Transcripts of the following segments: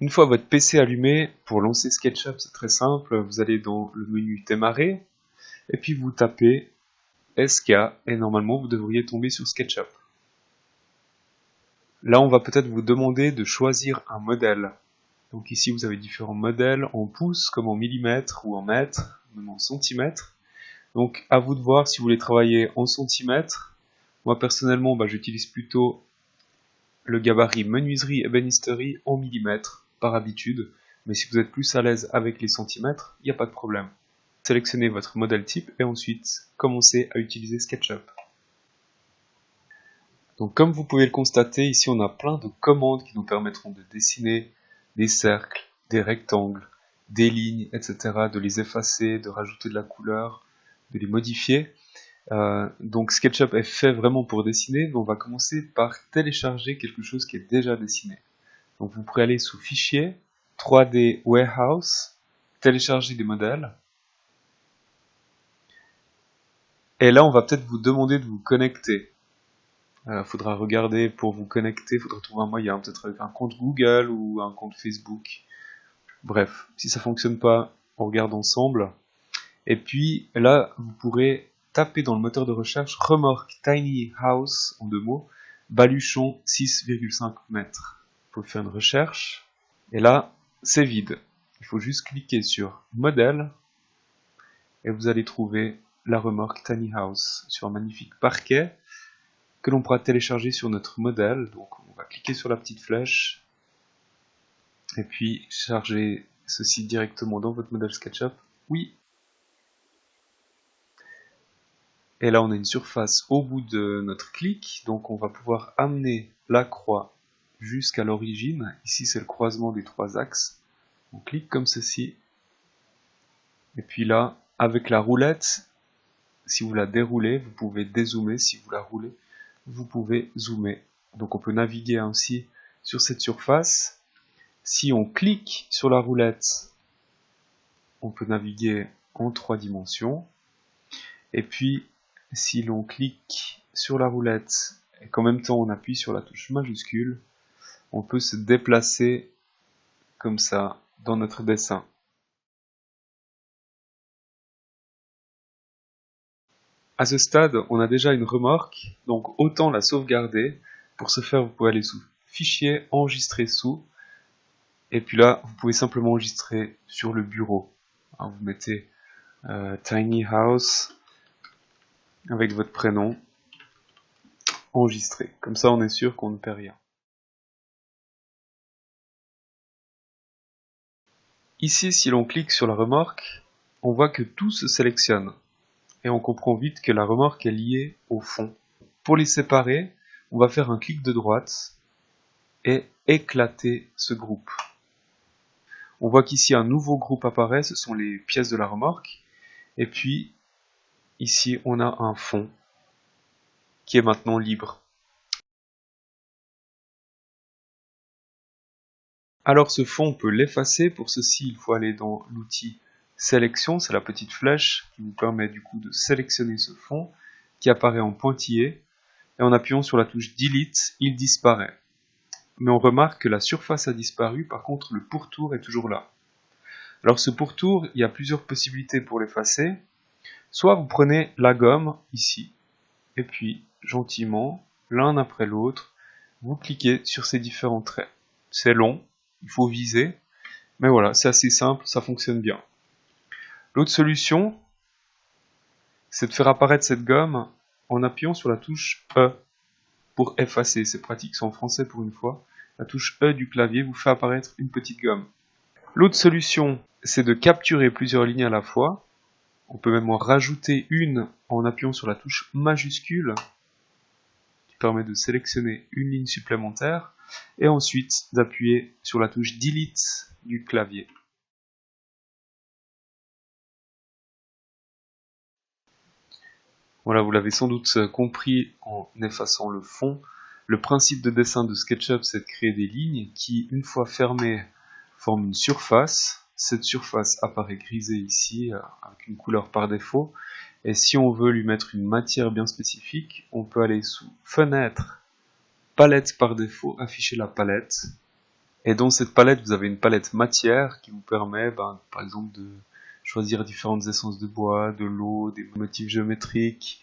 Une fois votre PC allumé, pour lancer SketchUp, c'est très simple. Vous allez dans le menu Démarrer, et puis vous tapez SK, et normalement vous devriez tomber sur SketchUp. Là, on va peut-être vous demander de choisir un modèle. Donc ici, vous avez différents modèles en pouces, comme en millimètres ou en mètres, même en centimètres. Donc à vous de voir si vous voulez travailler en centimètres. Moi personnellement, j'utilise plutôt le gabarit menuiserie ébénisterie en millimètres par habitude, mais si vous êtes plus à l'aise avec les centimètres, il n'y a pas de problème. Sélectionnez votre modèle type et ensuite commencez à utiliser SketchUp. Donc comme vous pouvez le constater, ici on a plein de commandes qui nous permettront de dessiner des cercles, des rectangles, des lignes, etc., de les effacer, de rajouter de la couleur, de les modifier. Donc SketchUp est fait vraiment pour dessiner, mais on va commencer par télécharger quelque chose qui est déjà dessiné. Donc vous pourrez aller sous Fichier, 3D Warehouse, télécharger des modèles. Et là on va peut-être vous demander de vous connecter. Faudra regarder pour vous connecter, faudra trouver un moyen, peut-être avec un compte Google ou un compte Facebook. Bref, si ça fonctionne pas, on regarde ensemble. Et puis là, vous pourrez taper dans le moteur de recherche remorque tiny house en 2 mots, baluchon 6,5 mètres. Vous pouvez faire une recherche. Et là, c'est vide. Il faut juste cliquer sur modèle et vous allez trouver la remorque tiny house sur un magnifique parquet que l'on pourra télécharger sur notre modèle. Donc on va cliquer sur la petite flèche et puis charger ceci directement dans votre modèle SketchUp. Oui. Et là, on a une surface au bout de notre clic, donc on va pouvoir amener la croix jusqu'à l'origine. Ici, c'est le croisement des 3 axes. On clique comme ceci. Et puis là, avec la roulette, si vous la déroulez, vous pouvez dézoomer. Si vous la roulez, vous pouvez zoomer. Donc on peut naviguer ainsi sur cette surface. Si on clique sur la roulette, on peut naviguer en 3 dimensions. Et puis, si l'on clique sur la roulette et qu'en même temps on appuie sur la touche majuscule, on peut se déplacer comme ça dans notre dessin. À ce stade, on a déjà une remorque, donc autant la sauvegarder. Pour ce faire, vous pouvez aller sous Fichier, Enregistrer sous, et puis là, vous pouvez simplement enregistrer sur le bureau. Alors, vous mettez Tiny House avec votre prénom, enregistrer. Comme ça, on est sûr qu'on ne perd rien. Ici, si l'on clique sur la remorque, on voit que tout se sélectionne. Et on comprend vite que la remorque est liée au fond. Pour les séparer, on va faire un clic de droite et éclater ce groupe. On voit qu'ici un nouveau groupe apparaît, ce sont les pièces de la remorque. Et puis, ici, on a un fond qui est maintenant libre. Alors ce fond, on peut l'effacer. Pour ceci, il faut aller dans l'outil Sélection, c'est la petite flèche qui vous permet du coup de sélectionner ce fond qui apparaît en pointillé. Et en appuyant sur la touche Delete, il disparaît. Mais on remarque que la surface a disparu, par contre le pourtour est toujours là. Alors ce pourtour, il y a plusieurs possibilités pour l'effacer. Soit vous prenez la gomme, ici, et puis gentiment, l'un après l'autre, vous cliquez sur ces différents traits. C'est long, il faut viser, mais voilà, c'est assez simple, ça fonctionne bien. L'autre solution, c'est de faire apparaître cette gomme en appuyant sur la touche E pour effacer. C'est pratique, c'est en français pour une fois. La touche E du clavier vous fait apparaître une petite gomme. L'autre solution, c'est de capturer plusieurs lignes à la fois. On peut même en rajouter une en appuyant sur la touche majuscule qui permet de sélectionner une ligne supplémentaire et ensuite d'appuyer sur la touche Delete du clavier. Voilà, vous l'avez sans doute compris en effaçant le fond. Le principe de dessin de SketchUp, c'est de créer des lignes qui, une fois fermées, forment une surface. Cette surface apparaît grisée ici, avec une couleur par défaut. Et si on veut lui mettre une matière bien spécifique, on peut aller sous Fenêtre, Palette par défaut, afficher la palette. Et dans cette palette, vous avez une palette matière qui vous permet, par exemple, de choisir différentes essences de bois, de l'eau, des motifs géométriques,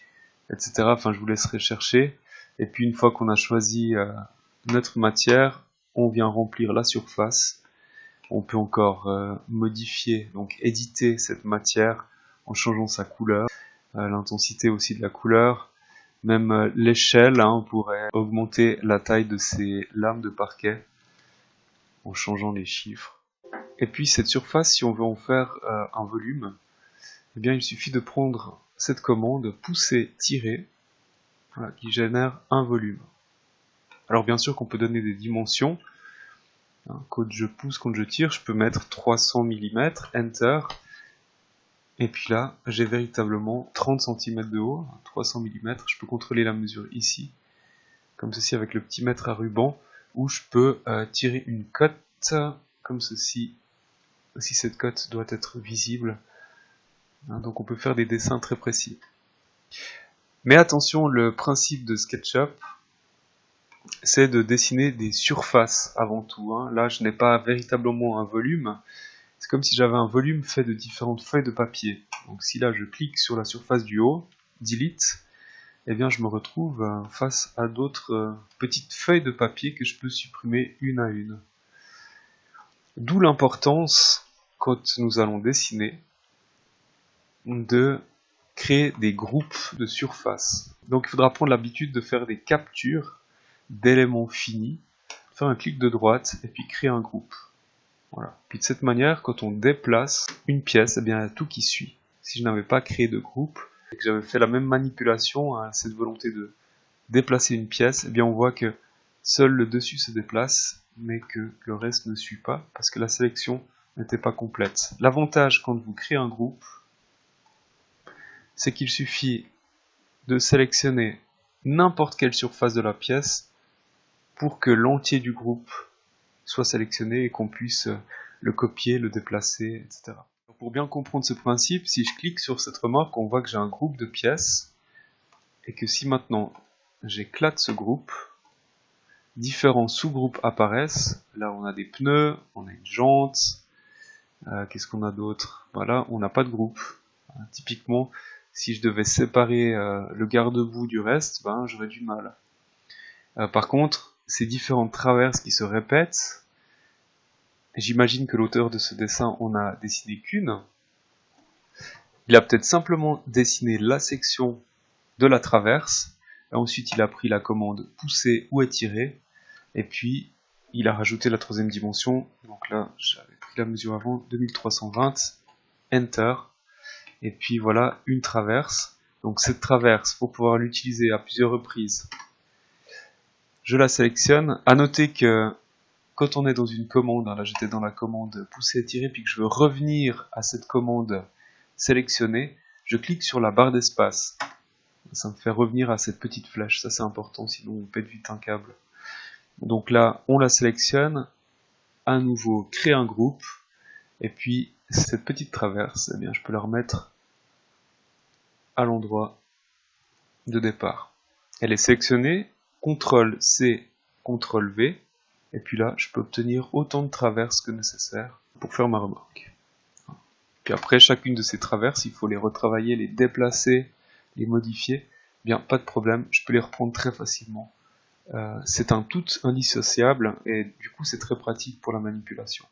etc. Enfin, je vous laisserai chercher. Et puis, une fois qu'on a choisi notre matière, on vient remplir la surface. On peut encore modifier, donc éditer cette matière en changeant sa couleur, l'intensité aussi de la couleur, même l'échelle, on pourrait augmenter la taille de ces lames de parquet en changeant les chiffres. Et puis cette surface, si on veut en faire un volume, eh bien il suffit de prendre cette commande pousser-tirer, voilà, qui génère un volume. Alors bien sûr qu'on peut donner des dimensions. Quand je pousse, quand je tire, je peux mettre 300 mm, Enter. Et puis là, j'ai véritablement 30 cm de haut, 300 mm. Je peux contrôler la mesure ici, comme ceci avec le petit mètre à ruban, où je peux tirer une cote, comme ceci, si cette cote doit être visible. Donc on peut faire des dessins très précis. Mais attention, le principe de SketchUp, c'est de dessiner des surfaces avant tout. Là, je n'ai pas véritablement un volume. C'est comme si j'avais un volume fait de différentes feuilles de papier. Donc si là je clique sur la surface du haut, Delete, eh bien je me retrouve face à d'autres petites feuilles de papier que je peux supprimer une à une. D'où l'importance, quand nous allons dessiner, de créer des groupes de surfaces. Donc il faudra prendre l'habitude de faire des captures d'éléments finis, faire un clic de droite et puis créer un groupe. Voilà. Puis de cette manière, quand on déplace une pièce, eh bien il y a tout qui suit. Si je n'avais pas créé de groupe, et que j'avais fait la même manipulation à cette volonté de déplacer une pièce, eh bien on voit que seul le dessus se déplace, mais que le reste ne suit pas, parce que la sélection n'était pas complète. L'avantage quand vous créez un groupe, c'est qu'il suffit de sélectionner n'importe quelle surface de la pièce pour que l'entier du groupe soit sélectionné et qu'on puisse le copier, le déplacer, etc. Pour bien comprendre ce principe, si je clique sur cette remarque, on voit que j'ai un groupe de pièces et que si maintenant j'éclate ce groupe, différents sous-groupes apparaissent. Là on a des pneus, on a une jante, qu'est-ce qu'on a d'autre? Voilà, on n'a pas de groupe. Typiquement, si je devais séparer le garde-boue du reste, j'aurais du mal. Par contre, ces différentes traverses qui se répètent, j'imagine que l'auteur de ce dessin en a dessiné qu'une. Il a peut-être simplement dessiné la section de la traverse, et ensuite il a pris la commande pousser ou étirer, et puis il a rajouté la troisième dimension. Donc là, j'avais pris la mesure avant, 2320, Enter, et puis voilà une traverse. Donc cette traverse, pour pouvoir l'utiliser à plusieurs reprises, je la sélectionne. À noter que quand on est dans une commande, là j'étais dans la commande pousser étirer, puis que je veux revenir à cette commande sélectionner, je clique sur la barre d'espace. Ça me fait revenir à cette petite flèche, ça c'est important, sinon on pète vite un câble. Donc là, on la sélectionne, à nouveau créer un groupe, et puis cette petite traverse, eh bien, je peux la remettre à l'endroit de départ. Elle est sélectionnée, CTRL-C, CTRL-V, et puis là, je peux obtenir autant de traverses que nécessaire pour faire ma remarque. Puis après, chacune de ces traverses, il faut les retravailler, les déplacer, les modifier. Bien, pas de problème, je peux les reprendre très facilement. C'est un tout indissociable, et du coup, c'est très pratique pour la manipulation.